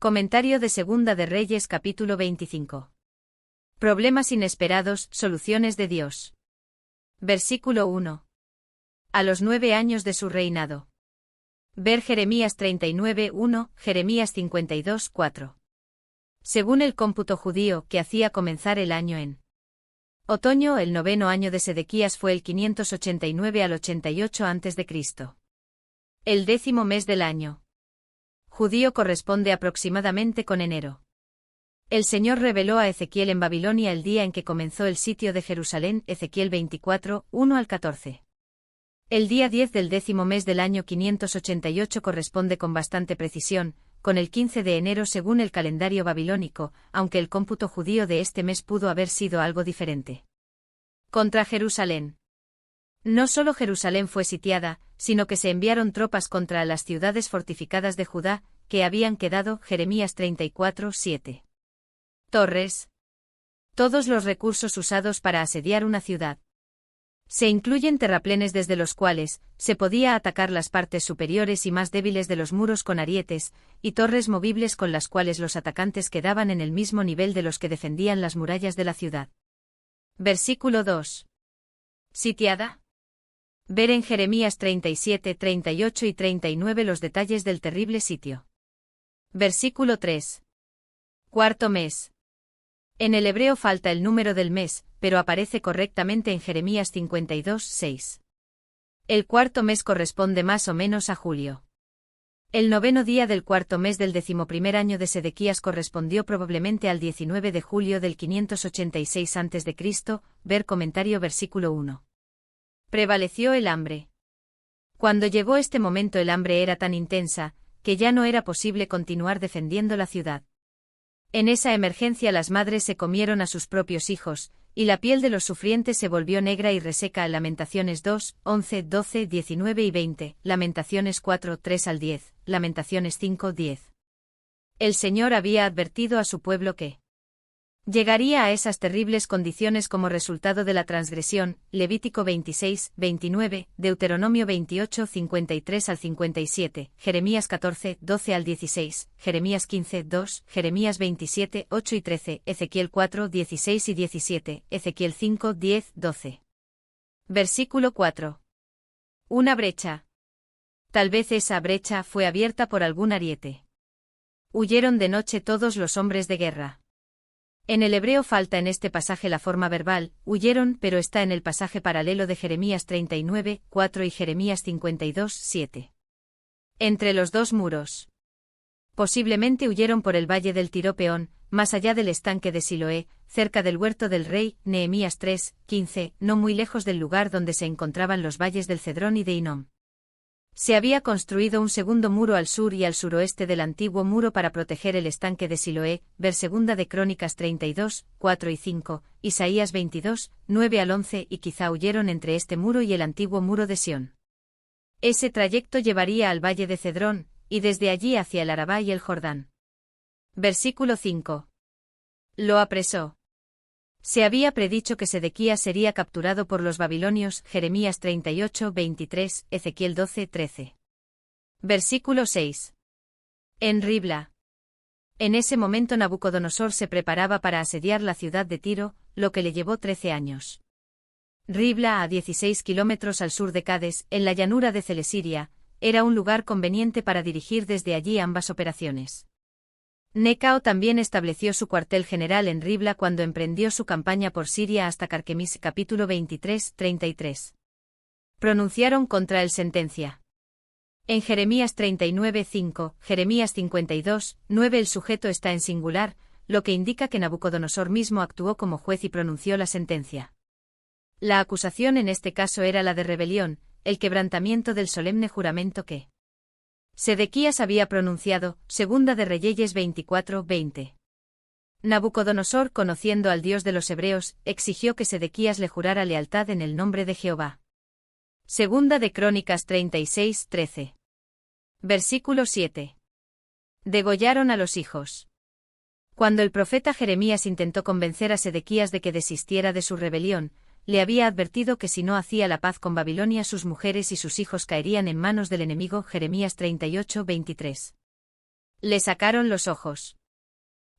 Comentario de Segunda de Reyes capítulo 25. Problemas inesperados, soluciones de Dios. Versículo 1. A los 9 años de su reinado. Ver Jeremías 39:1, Jeremías 52:4. Según el cómputo judío que hacía comenzar el año en otoño, el 9º año de Sedequías fue el 589 al 88 a.C. El 10º mes del año judío corresponde aproximadamente con enero. El Señor reveló a Ezequiel en Babilonia el día en que comenzó el sitio de Jerusalén, Ezequiel 24, 1 al 14. El día 10 del 10º mes del año 588 corresponde con bastante precisión, con el 15 de enero según el calendario babilónico, aunque el cómputo judío de este mes pudo haber sido algo diferente. Contra Jerusalén. No solo Jerusalén fue sitiada, sino que se enviaron tropas contra las ciudades fortificadas de Judá, que habían quedado, Jeremías 34:7. Torres. Todos los recursos usados para asediar una ciudad. Se incluyen terraplenes desde los cuales se podía atacar las partes superiores y más débiles de los muros con arietes, y torres movibles con las cuales los atacantes quedaban en el mismo nivel de los que defendían las murallas de la ciudad. Versículo 2. Sitiada. Ver en Jeremías 37, 38 y 39 los detalles del terrible sitio. Versículo 3. Cuarto mes. En el hebreo falta el número del mes, pero aparece correctamente en Jeremías 52, 6. El cuarto mes corresponde más o menos a julio. El 9º día del cuarto mes del 11º año de Sedequías correspondió probablemente al 19 de julio del 586 a.C., ver comentario versículo 1. Prevaleció el hambre. Cuando llegó este momento el hambre era tan intensa, que ya no era posible continuar defendiendo la ciudad. En esa emergencia las madres se comieron a sus propios hijos, y la piel de los sufrientes se volvió negra y reseca. Lamentaciones 2, 11, 12, 19 y 20, Lamentaciones 4, 3 al 10, Lamentaciones 5, 10. El Señor había advertido a su pueblo que llegaría a esas terribles condiciones como resultado de la transgresión, Levítico 26, 29, Deuteronomio 28, 53 al 57, Jeremías 14, 12 al 16, Jeremías 15, 2, Jeremías 27, 8 y 13, Ezequiel 4, 16 y 17, Ezequiel 5, 10, 12. Versículo 4. Una brecha. Tal vez esa brecha fue abierta por algún ariete. Huyeron de noche todos los hombres de guerra. En el hebreo falta en este pasaje la forma verbal, huyeron, pero está en el pasaje paralelo de Jeremías 39, 4 y Jeremías 52, 7. Entre los dos muros. Posiblemente huyeron por el valle del Tiropeón, más allá del estanque de Siloé, cerca del huerto del rey, Nehemías 3, 15, no muy lejos del lugar donde se encontraban los valles del Cedrón y de Hinom. Se había construido un segundo muro al sur y al suroeste del antiguo muro para proteger el estanque de Siloé, ver Segunda de Crónicas 32, 4 y 5, Isaías 22, 9 al 11 y quizá huyeron entre este muro y el antiguo muro de Sión. Ese trayecto llevaría al valle de Cedrón, y desde allí hacia el Arabá y el Jordán. Versículo 5. Lo apresó. Se había predicho que Sedequías sería capturado por los babilonios, Jeremías 38, 23, Ezequiel 12, 13. Versículo 6. En Ribla. En ese momento Nabucodonosor se preparaba para asediar la ciudad de Tiro, lo que le llevó 13 años. Ribla, a 16 kilómetros al sur de Cades, en la llanura de Celesiria, era un lugar conveniente para dirigir desde allí ambas operaciones. Necao también estableció su cuartel general en Ribla cuando emprendió su campaña por Siria hasta Carquemis capítulo 23, 33. Pronunciaron contra él sentencia. En Jeremías 39, 5, Jeremías 52, 9 el sujeto está en singular, lo que indica que Nabucodonosor mismo actuó como juez y pronunció la sentencia. La acusación en este caso era la de rebelión, el quebrantamiento del solemne juramento que Sedequías había pronunciado, Segunda de Reyes 24, 20. Nabucodonosor, conociendo al Dios de los hebreos, exigió que Sedequías le jurara lealtad en el nombre de Jehová. Segunda de Crónicas 36, 13. Versículo 7. Degollaron a los hijos. Cuando el profeta Jeremías intentó convencer a Sedequías de que desistiera de su rebelión, le había advertido que si no hacía la paz con Babilonia sus mujeres y sus hijos caerían en manos del enemigo. Jeremías 38, 23. Le sacaron los ojos.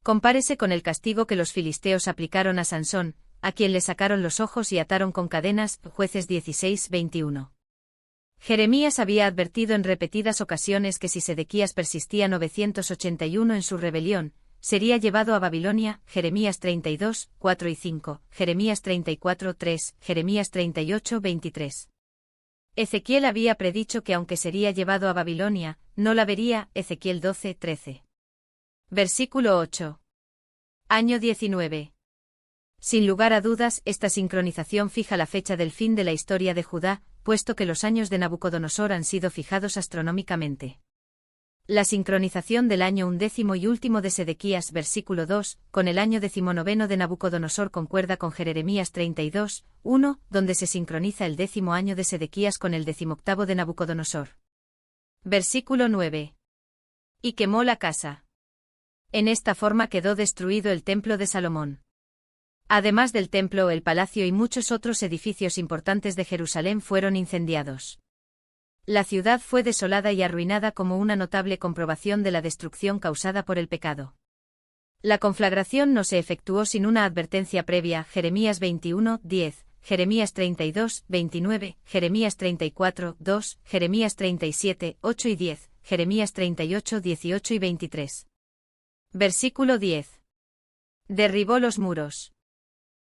Compárese con el castigo que los filisteos aplicaron a Sansón, a quien le sacaron los ojos y ataron con cadenas. Jueces 16:21. Jeremías había advertido en repetidas ocasiones que si Sedequías persistía 981 en su rebelión, sería llevado a Babilonia. Jeremías 32, 4 y 5, Jeremías 34, 3, Jeremías 38, 23. Ezequiel había predicho que aunque sería llevado a Babilonia, no la vería. Ezequiel 12, 13. Versículo 8. Año 19. Sin lugar a dudas, esta sincronización fija la fecha del fin de la historia de Judá, puesto que los años de Nabucodonosor han sido fijados astronómicamente. La sincronización del año 11º y último de Sedequías, versículo 2, con el año 19 de Nabucodonosor concuerda con Jeremías 32, 1, donde se sincroniza el 10º año de Sedequías con el 18º de Nabucodonosor. Versículo 9. Y quemó la casa. En esta forma quedó destruido el templo de Salomón. Además del templo, el palacio y muchos otros edificios importantes de Jerusalén fueron incendiados. La ciudad fue desolada y arruinada como una notable comprobación de la destrucción causada por el pecado. La conflagración no se efectuó sin una advertencia previa. Jeremías 21, 10, Jeremías 32, 29, Jeremías 34, 2, Jeremías 37, 8 y 10, Jeremías 38, 18 y 23. Versículo 10. Derribó los muros.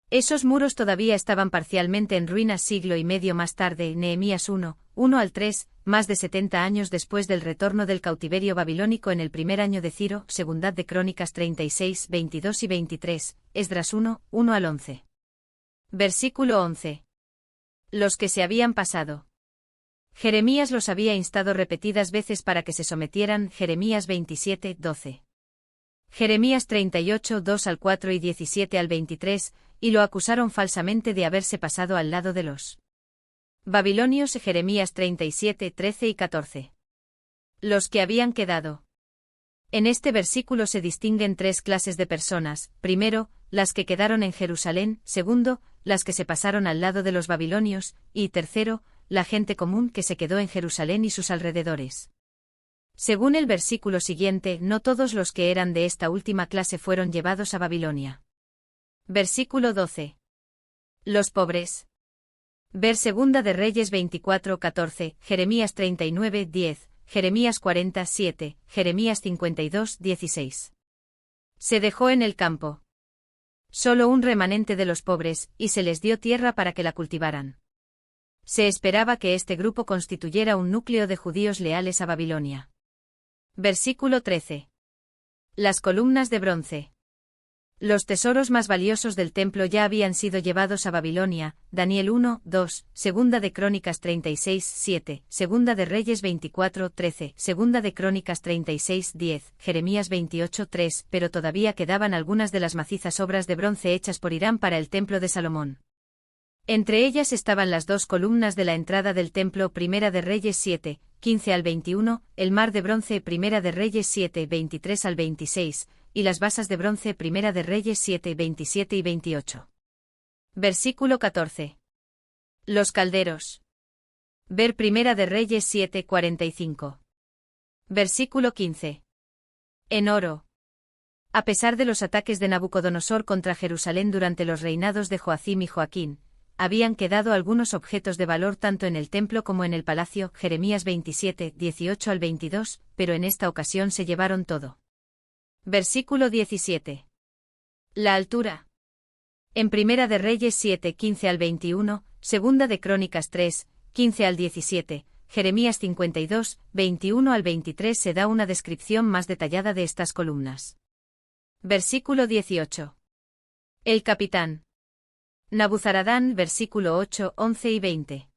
Esos muros todavía estaban parcialmente en ruinas siglo y medio más tarde. Nehemías 1, 1 al 3, más de 70 años después del retorno del cautiverio babilónico en el primer año de Ciro. Segundad de Crónicas 36, 22 y 23, Esdras 1, 1 al 11. Versículo 11. Los que se habían pasado. Jeremías los había instado repetidas veces para que se sometieran. Jeremías 27, 12. Jeremías 38, 2 al 4 y 17 al 23, y lo acusaron falsamente de haberse pasado al lado de los babilonios. Jeremías 37, 13 y 14. Los que habían quedado. En este versículo se distinguen tres clases de personas: primero, las que quedaron en Jerusalén; segundo, las que se pasaron al lado de los babilonios; y tercero, la gente común que se quedó en Jerusalén y sus alrededores. Según el versículo siguiente, no todos los que eran de esta última clase fueron llevados a Babilonia. Versículo 12. Los pobres. Ver Segunda de Reyes 24, 14, Jeremías 39, 10, Jeremías 40, 7, Jeremías 52, 16. Se dejó en el campo solo un remanente de los pobres, y se les dio tierra para que la cultivaran. Se esperaba que este grupo constituyera un núcleo de judíos leales a Babilonia. Versículo 13. Las columnas de bronce. Los tesoros más valiosos del templo ya habían sido llevados a Babilonia. Daniel 1, 2, Segunda de Crónicas 36, 7, Segunda de Reyes 24, 13, Segunda de Crónicas 36, 10, Jeremías 28, 3, pero todavía quedaban algunas de las macizas obras de bronce hechas por Hiram para el templo de Salomón. Entre ellas estaban las dos columnas de la entrada del templo. Primera de Reyes 7, 15 al 21, el mar de bronce. Primera de Reyes 7, 23 al 26, y las basas de bronce. Primera de Reyes 7, 27 y 28. Versículo 14. Los calderos. Ver Primera de Reyes 7, 45. Versículo 15. En oro. A pesar de los ataques de Nabucodonosor contra Jerusalén durante los reinados de Joacim y Joaquín, habían quedado algunos objetos de valor tanto en el templo como en el palacio. Jeremías 27, 18 al 22, pero en esta ocasión se llevaron todo. Versículo 17. La altura. En Primera de Reyes 7, 15 al 21, Segunda de Crónicas 3, 15 al 17, Jeremías 52, 21 al 23 se da una descripción más detallada de estas columnas. Versículo 18. El capitán. Nabuzaradán. Versículo 8, 11 y 20.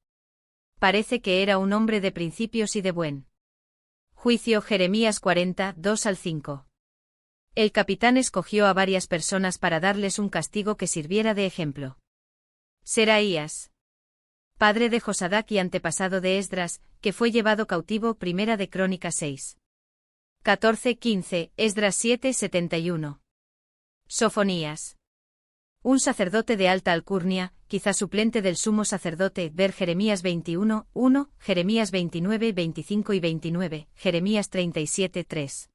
Parece que era un hombre de principios y de buen juicio. Jeremías 40, 2 al 5. El capitán escogió a varias personas para darles un castigo que sirviera de ejemplo. Seraías, padre de Josadac y antepasado de Esdras, que fue llevado cautivo. Primera de Crónicas 6. 14-15, Esdras 7-71. Sofonías. Un sacerdote de alta alcurnia, quizá suplente del sumo sacerdote. Ver Jeremías 21, 1, Jeremías 29, 25 y 29, Jeremías 37, 3.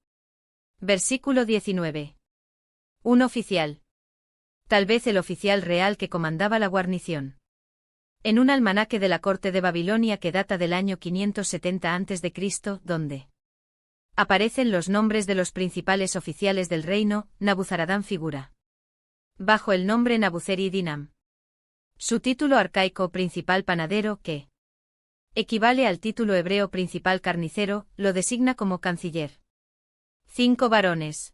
Versículo 19. Un oficial. Tal vez el oficial real que comandaba la guarnición. En un almanaque de la corte de Babilonia que data del año 570 a.C., donde aparecen los nombres de los principales oficiales del reino, Nabuzaradán figura bajo el nombre Nabuzaridinam. Su título arcaico principal panadero, que equivale al título hebreo principal carnicero, lo designa como canciller. 5 varones.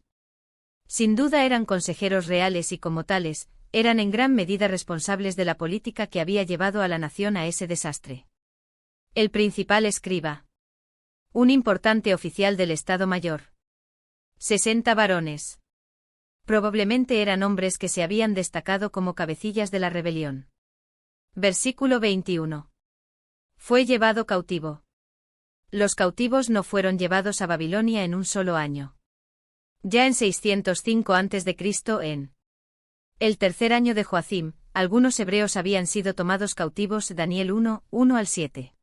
Sin duda eran consejeros reales y como tales, eran en gran medida responsables de la política que había llevado a la nación a ese desastre. El principal escriba. Un importante oficial del Estado Mayor. 60 varones. Probablemente eran hombres que se habían destacado como cabecillas de la rebelión. Versículo 21. Fue llevado cautivo. Los cautivos no fueron llevados a Babilonia en un solo año. Ya en 605 a.C., en el tercer año de Joacim, algunos hebreos habían sido tomados cautivos. Daniel 1, 1-7.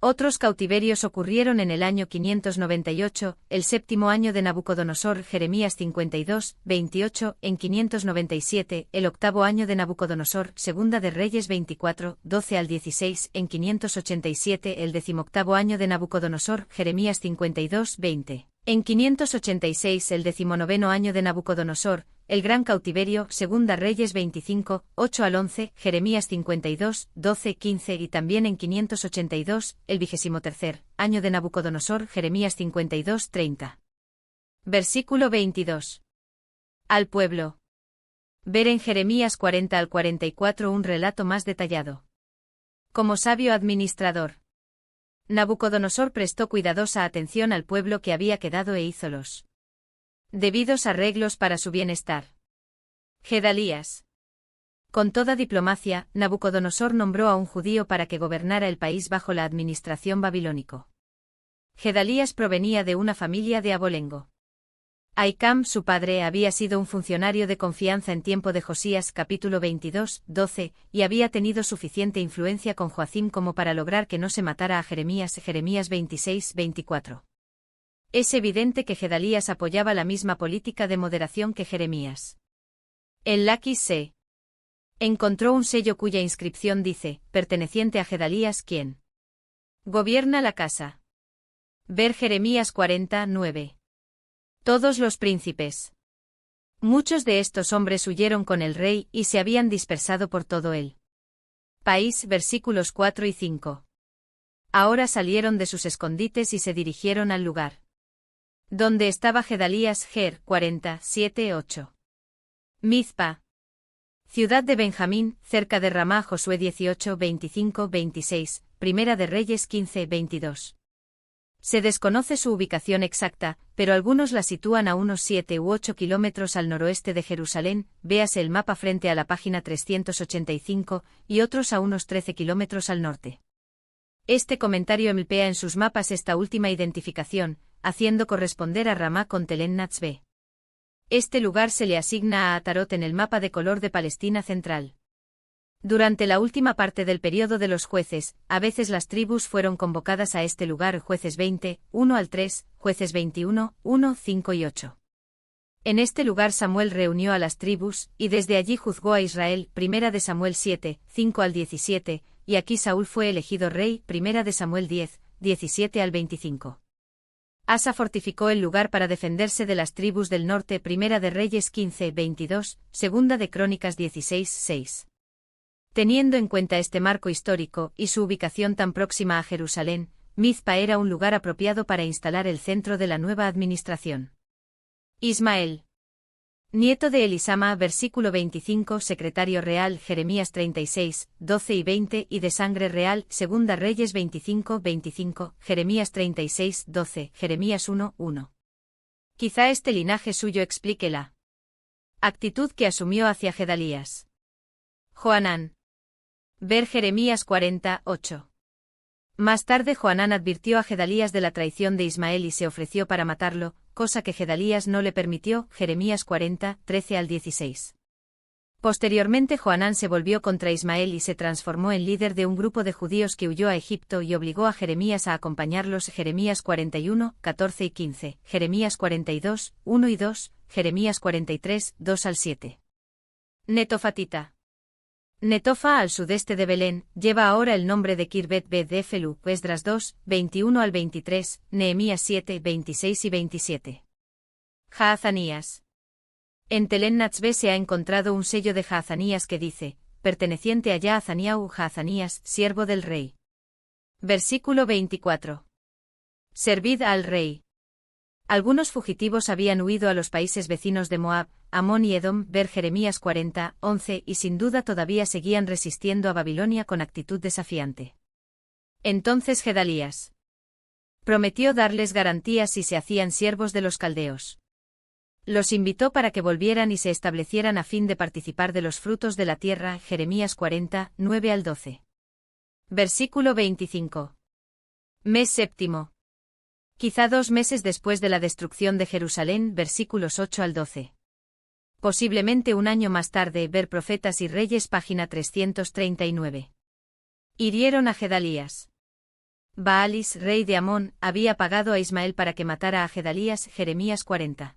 Otros cautiverios ocurrieron en el año 598, el séptimo año de Nabucodonosor. Jeremías 52, 28, en 597, el octavo año de Nabucodonosor. Segunda de Reyes 24, 12-16, en 587, el decimoctavo año de Nabucodonosor. Jeremías 52, 20. En 586, el decimonoveno año de Nabucodonosor, el gran cautiverio. Segunda Reyes 25, 8-11, Jeremías 52, 12-15 y también en 582, el 23er año de Nabucodonosor. Jeremías 52, 30. Versículo 22. Al pueblo. Ver en Jeremías 40-44 un relato más detallado. Como sabio administrador, Nabucodonosor prestó cuidadosa atención al pueblo que había quedado e hizo los debidos arreglos para su bienestar. Gedalías. Con toda diplomacia, Nabucodonosor nombró a un judío para que gobernara el país bajo la administración babilónico. Gedalías provenía de una familia de abolengo. Ahicam, su padre, había sido un funcionario de confianza en tiempo de Josías, capítulo 22, 12, y había tenido suficiente influencia con Joacim como para lograr que no se matara a Jeremías. Jeremías 26, 24. Es evidente que Gedalías apoyaba la misma política de moderación que Jeremías. En Laquis se encontró un sello cuya inscripción dice, perteneciente a Gedalías, quien gobierna la casa. Ver Jeremías 40, 9. Todos los príncipes. Muchos de estos hombres huyeron con el rey y se habían dispersado por todo el país. Versículos 4 y 5. Ahora salieron de sus escondites y se dirigieron al lugar donde estaba Gedalías. Ger 47, 8. Mizpa. Ciudad de Benjamín, cerca de Ramá. Josué 18, 25, 26, Primera de Reyes 15, 22. Se desconoce su ubicación exacta, pero algunos la sitúan a unos 7 u 8 kilómetros al noroeste de Jerusalén, véase el mapa frente a la página 385, y otros a unos 13 kilómetros al norte. Este comentario emplea en sus mapas esta última identificación, haciendo corresponder a Ramá con Tel Natsbe. Este lugar se le asigna a Atarot en el mapa de color de Palestina central. Durante la última parte del período de los jueces, a veces las tribus fueron convocadas a este lugar. Jueces 20, 1-3, Jueces 21, 1, 5 y 8. En este lugar Samuel reunió a las tribus, y desde allí juzgó a Israel. Primera de Samuel 7, 5-17, y aquí Saúl fue elegido rey. Primera de Samuel 10, 17-25. Asa fortificó el lugar para defenderse de las tribus del norte. Primera de Reyes 15, 22, Segunda de Crónicas 16, 6. Teniendo en cuenta este marco histórico y su ubicación tan próxima a Jerusalén, Mizpa era un lugar apropiado para instalar el centro de la nueva administración. Ismael. Nieto de Elisama. Versículo 25. Secretario real. Jeremías 36, 12 y 20 y de sangre real. Segunda Reyes 25, 25. Jeremías 36, 12. Jeremías 1, 1. Quizá este linaje suyo explique la actitud que asumió hacia Gedalías. Joanán. Ver Jeremías 40, 8. Más tarde Joanán advirtió a Gedalías de la traición de Ismael y se ofreció para matarlo, cosa que Gedalías no le permitió. Jeremías 40, 13-16. Posteriormente Joanán se volvió contra Ismael y se transformó en líder de un grupo de judíos que huyó a Egipto y obligó a Jeremías a acompañarlos. Jeremías 41, 14 y 15, Jeremías 42, 1 y 2, Jeremías 43, 2 al 7. Netofatita. Netofa al sudeste de Belén, lleva ahora el nombre de Kirbet Bet-Efelu, Esdras 2, 21 al 23, Nehemías 7, 26 y 27. Jaazanías. En Telén-Natsbe se ha encontrado un sello de Jaazanías que dice, perteneciente a Yaazaniau Jaazanías, siervo del rey. Versículo 24. Servid al rey. Algunos fugitivos habían huido a los países vecinos de Moab, Amón y Edom, ver Jeremías 40, 11 y sin duda todavía seguían resistiendo a Babilonia con actitud desafiante. Entonces Gedalías prometió darles garantías si se hacían siervos de los caldeos. Los invitó para que volvieran y se establecieran a fin de participar de los frutos de la tierra. Jeremías 40, 9 al 12. Versículo 25. Mes séptimo. Quizá 2 meses después de la destrucción de Jerusalén. Versículos 8 al 12. Posiblemente un año más tarde. Ver Profetas y Reyes, página 339. Hirieron a Gedalías. Baalis, rey de Amón, había pagado a Ismael para que matara a Gedalías. Jeremías 40.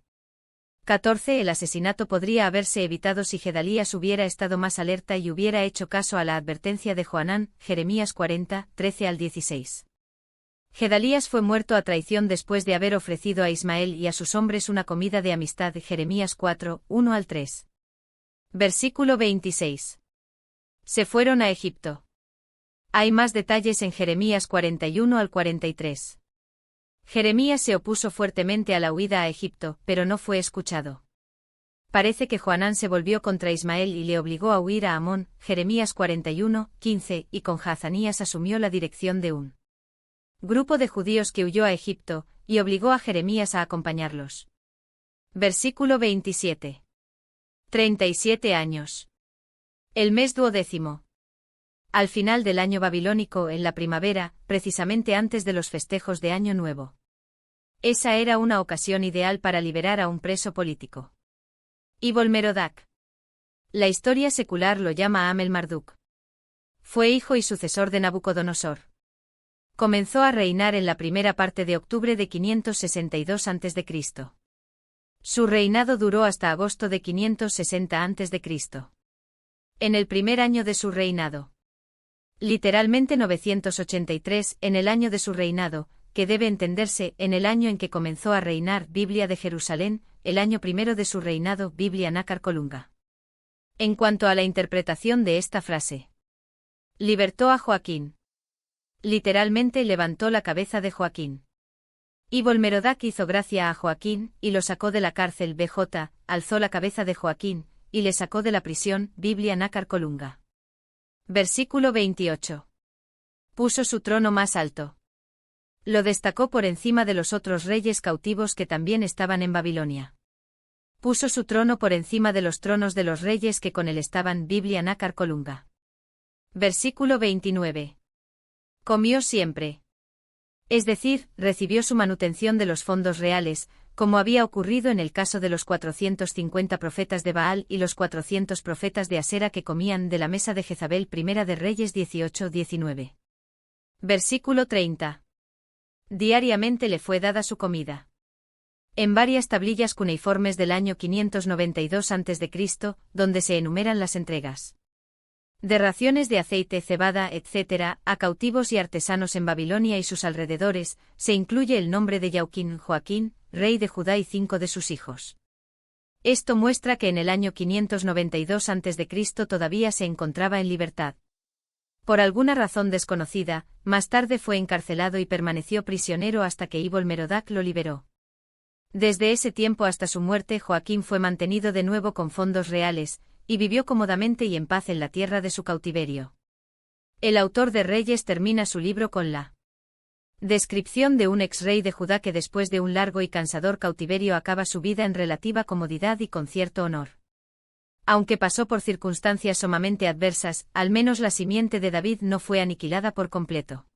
14. El asesinato podría haberse evitado si Gedalías hubiera estado más alerta y hubiera hecho caso a la advertencia de Joanán. Jeremías 40, 13 al 16. Gedalías fue muerto a traición después de haber ofrecido a Ismael y a sus hombres una comida de amistad. Jeremías 4, 1 al 3. Versículo 26. Se fueron a Egipto. Hay más detalles en Jeremías 41 al 43. Jeremías se opuso fuertemente a la huida a Egipto, pero no fue escuchado. Parece que Joanán se volvió contra Ismael y le obligó a huir a Amón. Jeremías 41, 15, y con Jaazanías asumió la dirección de un grupo de judíos que huyó a Egipto, y obligó a Jeremías a acompañarlos. Versículo 27. 37 años. El mes 12º. Al final del año babilónico, en la primavera, precisamente antes de los festejos de Año Nuevo. Esa era una ocasión ideal para liberar a un preso político. Ibol-Merodach. La historia secular lo llama Amel-Marduk. Fue hijo y sucesor de Nabucodonosor. Comenzó a reinar en la primera parte de octubre de 562 a.C. Su reinado duró hasta agosto de 560 a.C. En el primer año de su reinado. Literalmente 983, en el año de su reinado, que debe entenderse en el año en que comenzó a reinar. Biblia de Jerusalén, el año primero de su reinado. Biblia Nácar Colunga. En cuanto a la interpretación de esta frase, libertó a Joaquín. Literalmente levantó la cabeza de Joaquín. Ibol-Merodach hizo gracia a Joaquín, y lo sacó de la cárcel. BJ, alzó la cabeza de Joaquín, y le sacó de la prisión. Biblia Nácar Colunga. Versículo 28. Puso su trono más alto. Lo destacó por encima de los otros reyes cautivos que también estaban en Babilonia. Puso su trono por encima de los tronos de los reyes que con él estaban. Biblia Nácar Colunga. Versículo 29. Comió siempre. Es decir, recibió su manutención de los fondos reales, como había ocurrido en el caso de los 450 profetas de Baal y los 400 profetas de Asera que comían de la mesa de Jezabel. Primera de Reyes 18-19. Versículo 30. Diariamente le fue dada su comida. En varias tablillas cuneiformes del año 592 a.C., donde se enumeran las entregas de raciones de aceite, cebada, etc., a cautivos y artesanos en Babilonia y sus alrededores, se incluye el nombre de Joaquín, rey de Judá y 5 de sus hijos. Esto muestra que en el año 592 a.C. todavía se encontraba en libertad. Por alguna razón desconocida, más tarde fue encarcelado y permaneció prisionero hasta que Ibol-Merodach lo liberó. Desde ese tiempo hasta su muerte, Joaquín fue mantenido de nuevo con fondos reales, y vivió cómodamente y en paz en la tierra de su cautiverio. El autor de Reyes termina su libro con la descripción de un ex rey de Judá que después de un largo y cansador cautiverio acaba su vida en relativa comodidad y con cierto honor. Aunque pasó por circunstancias sumamente adversas, al menos la simiente de David no fue aniquilada por completo.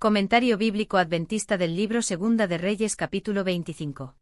Comentario bíblico adventista del libro Segunda de Reyes capítulo 25.